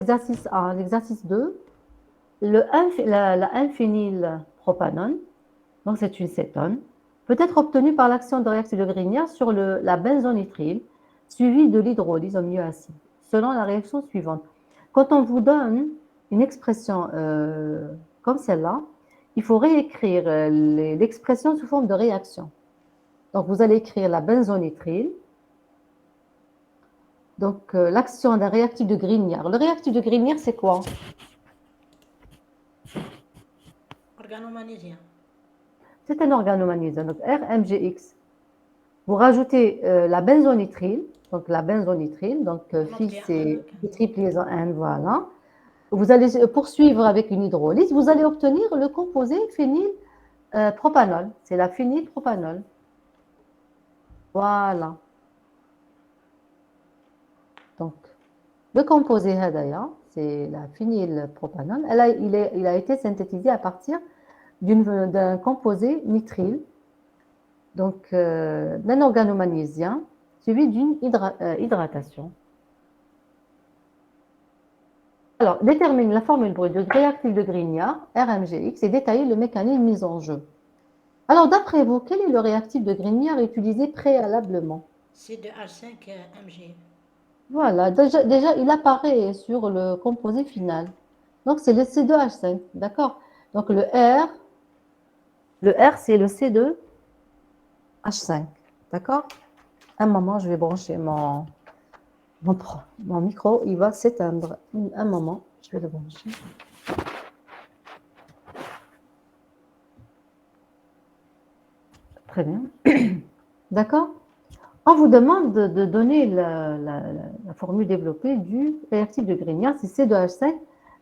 Exercice 1, l'exercice 2, la 1-phénylpropanone, donc c'est une cétone, peut être obtenue par l'action de réactif de Grignard sur la benzonitrile, suivie de l'hydrolyse au milieu acide, selon la réaction suivante. Quand on vous donne une expression comme celle-là, il faut réécrire l'expression sous forme de réaction. Donc, vous allez écrire la benzonitrile. Donc, l'action d'un réactif de Grignard. Le réactif de Grignard, c'est quoi? Organomagnésiens. C'est un organomagnésium, donc RMGX. Vous rajoutez la benzonitrile, donc phi c'est triple liaison N, voilà. Vous allez poursuivre avec une hydrolyse, vous allez obtenir le composé phénylpropanol, c'est la phénylpropanol. Voilà. Donc, le composé hadaya, c'est la phénylpropanol, il a été synthétisé à partir d'un composé nitrile, donc d'un organomagnésium, suivi d'une hydratation. Alors, détermine la formule brute de réactif de Grignard, RMGX, et détaille le mécanisme mis en jeu. Alors, d'après vous, quel est le réactif de Grignard utilisé préalablement? C2H5Mg. Voilà, déjà, il apparaît sur le composé final. Donc, c'est le C2H5, d'accord? Donc, le R c'est le C2H5, d'accord? Un moment, je vais brancher mon micro, il va s'éteindre. Un moment, je vais le brancher. Très bien. D'accord? On vous demande de donner la formule développée du réactif de Grignard, c'est C2H5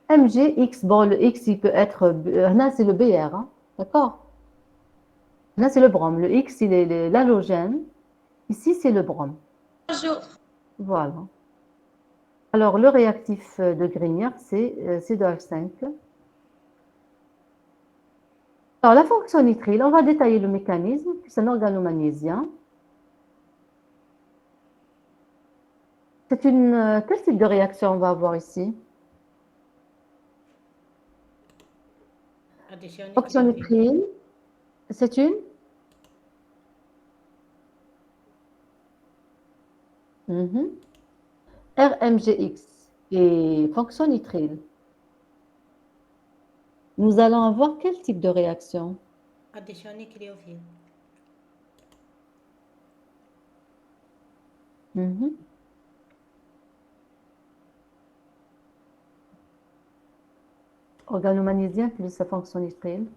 MgX. Bon, le X, il peut être, là, c'est le Br, hein, d'accord? Là, c'est le brome. Le X, il est l'halogène. Ici, c'est le brome. Bonjour. Voilà. Alors, le réactif de Grignard, c'est C2H5. Alors, la fonction nitrile, on va détailler le mécanisme. C'est un organomagnésium. C'est une... quel type de réaction on va avoir ici? Addition Fonction nucléophile. nitrile, c'est une RMGX et fonction nitrile. Nous allons avoir quel type de réaction? Addition nucléophile. Organomagnésium plus sa fonction nitrile.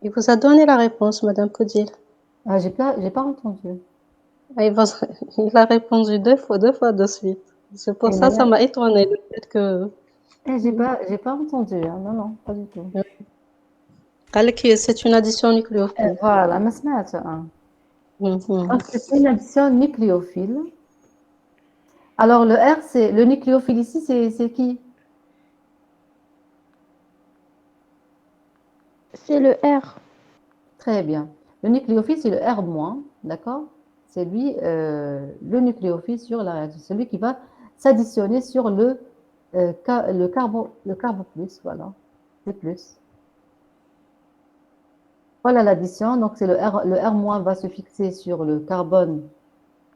Il vous a donné la réponse, Madame Kodil. Ah, j'ai pas entendu. Il a répondu deux fois de suite. C'est pour ça, ça m'a étonné le fait que. J'ai pas entendu. Hein. Non, non, pas du tout. C'est une addition nucléophile. Voilà, ما سمعت. Donc, c'est une addition nucléophile. Alors, le R, c'est le nucléophile ici, c'est qui? C'est le R. Très bien. Le nucléophile, c'est le R-, d'accord? C'est lui, le nucléophile sur la réaction. Celui qui va s'additionner sur le carbo plus, voilà. C'est plus. Voilà l'addition. Donc, c'est le R- va se fixer sur le carbone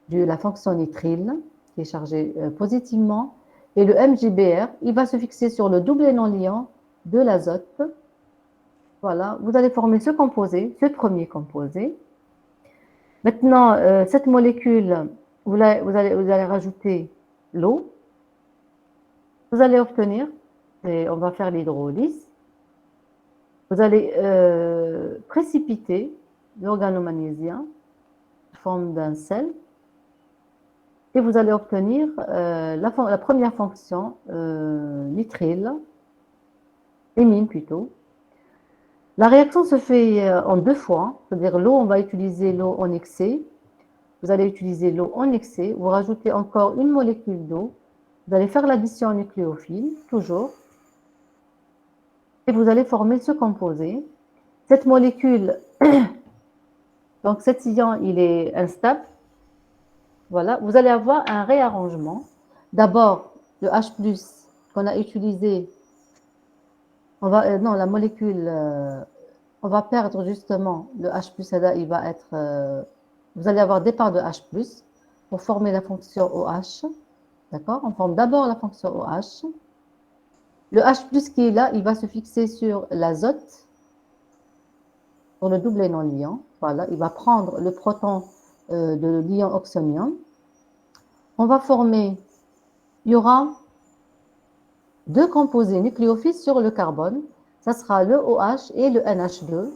de la fonction nitrile, qui est chargé positivement. Et le MgBr, il va se fixer sur le double non-liant de l'azote. Voilà, vous allez former ce composé, ce premier composé. Maintenant, cette molécule, vous allez rajouter l'eau. Vous allez obtenir, et on va faire l'hydrolyse, vous allez précipiter l'organomagnésium sous forme d'un sel et vous allez obtenir la première fonction nitrile, émine plutôt. La réaction se fait en deux fois, c'est-à-dire l'eau, on va utiliser l'eau en excès. Vous allez utiliser l'eau en excès, vous rajoutez encore une molécule d'eau, vous allez faire l'addition nucléophile, toujours, et vous allez former ce composé. Cette molécule, donc cet ion, il est instable. Voilà, vous allez avoir un réarrangement. D'abord, le H+, qu'on a utilisé, non, la molécule, on va perdre justement le H+, il va être, vous allez avoir départ de H+, pour former la fonction OH, d'accord? On forme d'abord la fonction OH. Le H+, qui est là, il va se fixer sur l'azote, pour le doublet non liant. Voilà, il va prendre le proton de l'ion oxonium. On va former, il y aura deux composés nucléophiles sur le carbone. Ça sera le OH et le NH2.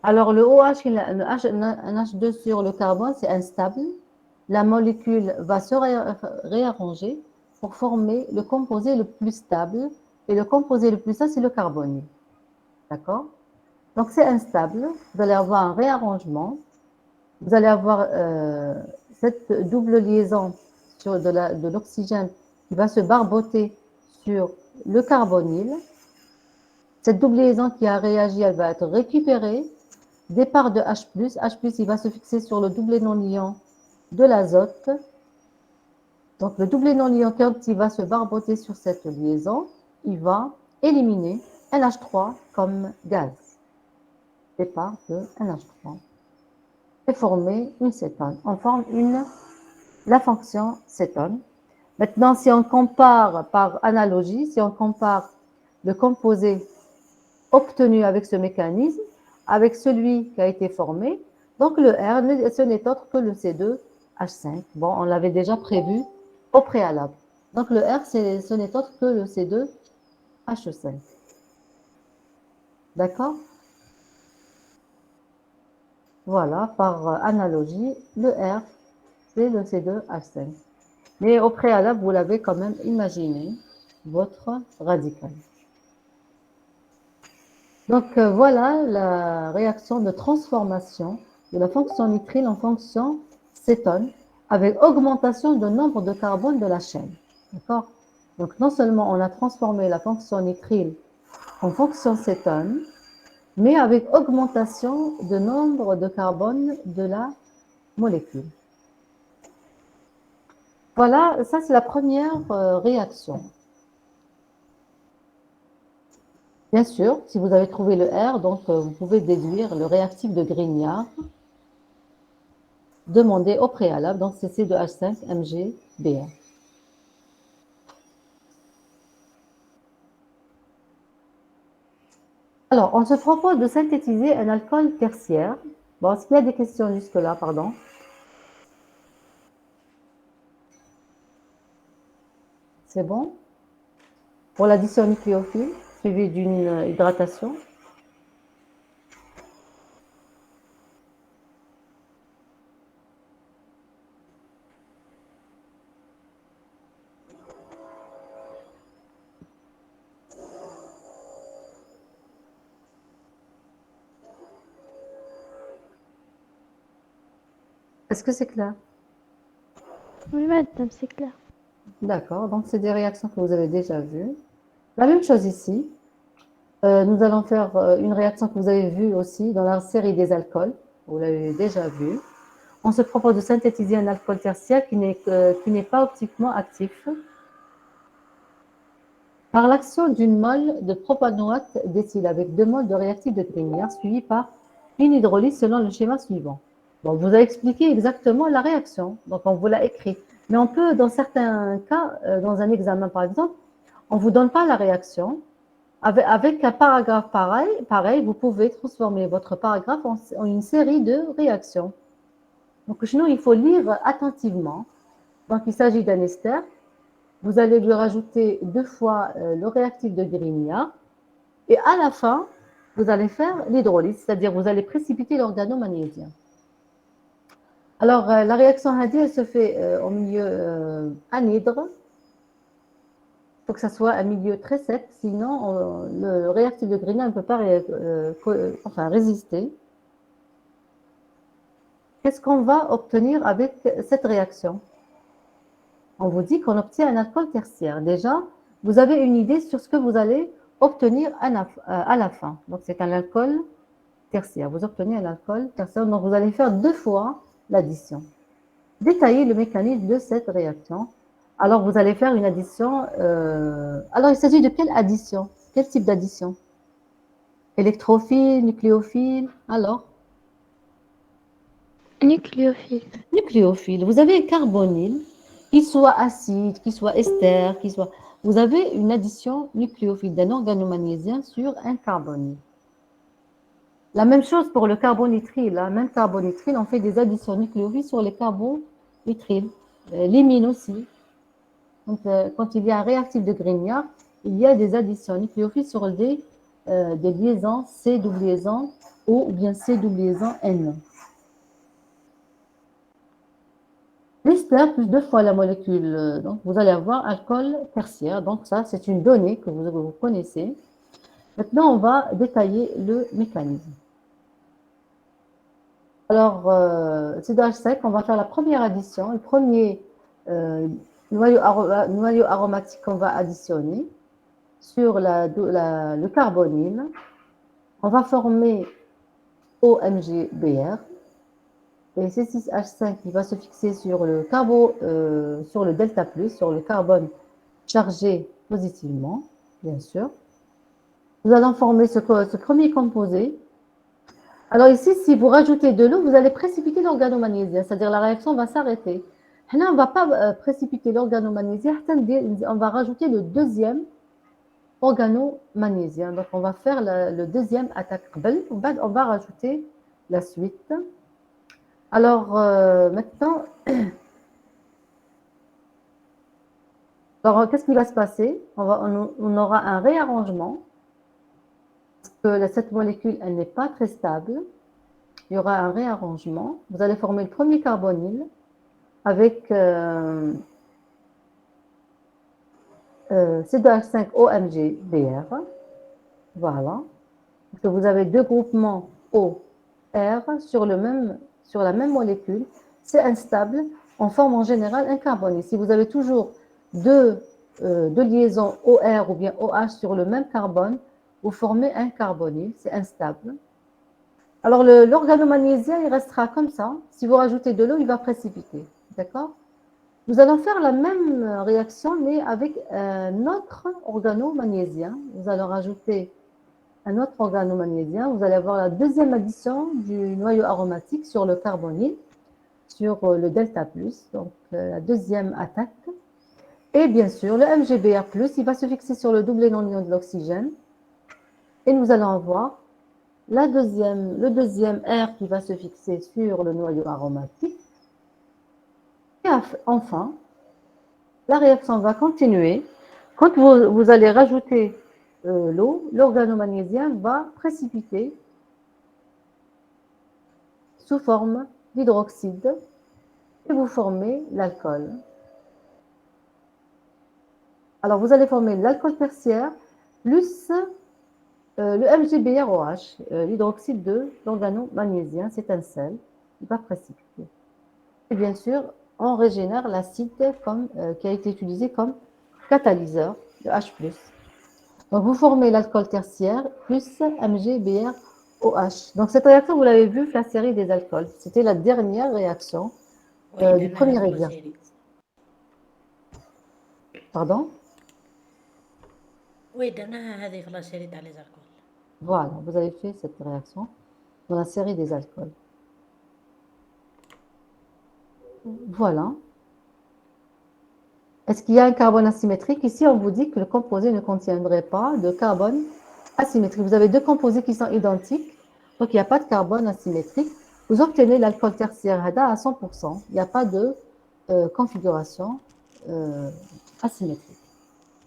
Alors, le OH et le NH2 sur le carbone, c'est instable. La molécule va se réarranger pour former le composé le plus stable. Et le composé le plus stable, c'est le carbonyle. D'accord? Donc, c'est instable. Vous allez avoir un réarrangement. Vous allez avoir cette double liaison sur de l'oxygène qui va se barboter sur le carbonyle. Cette double liaison qui a réagi, elle va être récupérée. Départ de H+, H+, il va se fixer sur le doublet non liant de l'azote. Donc, le doublet non liant, quand il va se barboter sur cette liaison, il va éliminer NH3 comme gaz. Départ de NH3. Et former une cétone. On forme la fonction cétone. Maintenant, si on compare par analogie, si on compare le composé obtenu avec ce mécanisme avec celui qui a été formé, donc le R, ce n'est autre que le C2H5. Bon, on l'avait déjà prévu au préalable. Donc le R, ce n'est autre que le C2H5. D'accord? Voilà, par analogie, le R, c'est le C2H5. Mais au préalable, vous l'avez quand même imaginé, votre radical. Donc voilà la réaction de transformation de la fonction nitrile en fonction cétone avec augmentation du nombre de carbone de la chaîne. D'accord? Donc non seulement on a transformé la fonction nitrile en fonction cétone, mais avec augmentation de nombre de carbone de la molécule. Voilà, ça c'est la première réaction. Bien sûr, si vous avez trouvé le R, donc vous pouvez déduire le réactif de Grignard demandé au préalable, donc c'est C2H5MgBr. Alors, on se propose de synthétiser un alcool tertiaire. Bon, est-ce qu'il y a des questions jusque-là, pardon? C'est bon? Pour l'addition nucléophile, suivie d'une hydratation. Est-ce que c'est clair? Oui, madame, c'est clair. D'accord, donc c'est des réactions que vous avez déjà vues. La même chose ici. Nous allons faire une réaction que vous avez vue aussi dans la série des alcools. Vous l'avez déjà vue. On se propose de synthétiser un alcool tertiaire qui n'est pas optiquement actif par l'action d'une mole de propanoate d'éthyle avec 2 moles de réactif de Grignard suivi par une hydrolyse selon le schéma suivant. Bon, vous a expliqué exactement la réaction, donc on vous l'a écrit. Mais on peut, dans certains cas, dans un examen par exemple, on ne vous donne pas la réaction. Avec un paragraphe pareil, vous pouvez transformer votre paragraphe en une série de réactions. Donc, sinon, il faut lire attentivement. Donc, il s'agit d'un ester. Vous allez lui rajouter 2 fois le réactif de Grignard. Et à la fin, vous allez faire l'hydrolyse, c'est-à-dire vous allez précipiter l'organomagnésium. Alors, la réaction Hadi, elle se fait au milieu anhydre. Il faut que ça soit un milieu très sec, sinon le réactif de Grignard ne peut pas résister. Qu'est-ce qu'on va obtenir avec cette réaction? On vous dit qu'on obtient un alcool tertiaire. Déjà, vous avez une idée sur ce que vous allez obtenir à la fin. Donc, c'est un alcool tertiaire. Vous obtenez un alcool tertiaire, donc vous allez faire 2 fois l'addition. Détaillez le mécanisme de cette réaction. Alors, vous allez faire une addition. Alors, il s'agit de quelle addition? Quel type d'addition? Électrophile, nucléophile? Alors, Nucléophile. nucléophile. Vous avez un carbonyle, qu'il soit acide, qu'il soit ester, qu'il soit. Vous avez une addition nucléophile d'un organomagnésium sur un carbonyle. La même chose pour le carbonitrile. Hein. Même carbonitrile, on fait des additions nucléophiles sur les carbonitriles. L'imine aussi. Donc, quand il y a un réactif de Grignard, il y a des additions nucléophiles sur des liaisons C double liaison O ou bien C double liaison N. L'ester plus 2 fois la molécule, donc vous allez avoir alcool tertiaire. Donc ça, c'est une donnée que vous connaissez. Maintenant, on va détailler le mécanisme. Alors, CDH5, on va faire la première addition. Le premier noyau aromatique qu'on va additionner sur le carbonyle. On va former OMGBr. Et C6H5 qui va se fixer sur le sur le delta plus, sur le carbone chargé positivement, bien sûr. Nous allons former ce premier composé. Alors ici, si vous rajoutez de l'eau, vous allez précipiter l'organomagnésium, c'est-à-dire la réaction va s'arrêter. Là, on ne va pas précipiter l'organomagnésium, on va rajouter le deuxième organomagnésium. Donc, on va faire le deuxième attaque. On va rajouter la suite. Alors, maintenant, qu'est-ce qui va se passer? On aura un réarrangement, parce que cette molécule, elle n'est pas très stable. Il y aura un réarrangement. Vous allez former le premier carbonyle avec C2H5OMGBr. Voilà. Donc, vous avez deux groupements OR sur la même molécule. C'est instable. On forme en général un carbonyle. Si vous avez toujours deux liaisons OR ou bien OH sur le même carbone, vous formez un carbonyle. C'est instable. Alors, l'organomagnésium, il restera comme ça. Si vous rajoutez de l'eau, il va précipiter. D'accord? Nous allons faire la même réaction, mais avec un autre organomagnésium. Nous allons rajouter un autre organomagnésium. Vous allez avoir la deuxième addition du noyau aromatique sur le carbonyle, sur le delta+, donc la deuxième attaque. Et bien sûr, le MgBr+, il va se fixer sur le double non-ion de l'oxygène. Et nous allons avoir le deuxième R qui va se fixer sur le noyau aromatique. Et enfin, la réaction va continuer. Quand vous allez rajouter l'eau, l'organomagnésium va précipiter sous forme d'hydroxyde et vous formez l'alcool. Alors, vous allez former l'alcool tertiaire plus le MgBrOH, l'hydroxyde de l'organomagnésium, c'est un sel, il va précipiter. Et bien sûr, on régénère l'acide qui a été utilisé comme catalyseur, le H+. Donc, vous formez l'alcool tertiaire plus MgBrOH. Donc, cette réaction, vous l'avez vue, la série des alcools. C'était la dernière réaction du premier exercice. Pardon? Oui, درناها هذه في la série تاع les alcools. Voilà, vous avez fait cette réaction dans la série des alcools. Voilà. Est-ce qu'il y a un carbone asymétrique? Ici, on vous dit que le composé ne contiendrait pas de carbone asymétrique. Vous avez deux composés qui sont identiques, donc il n'y a pas de carbone asymétrique. Vous obtenez l'alcool tertiaire HADA à 100%. Il n'y a pas de configuration asymétrique.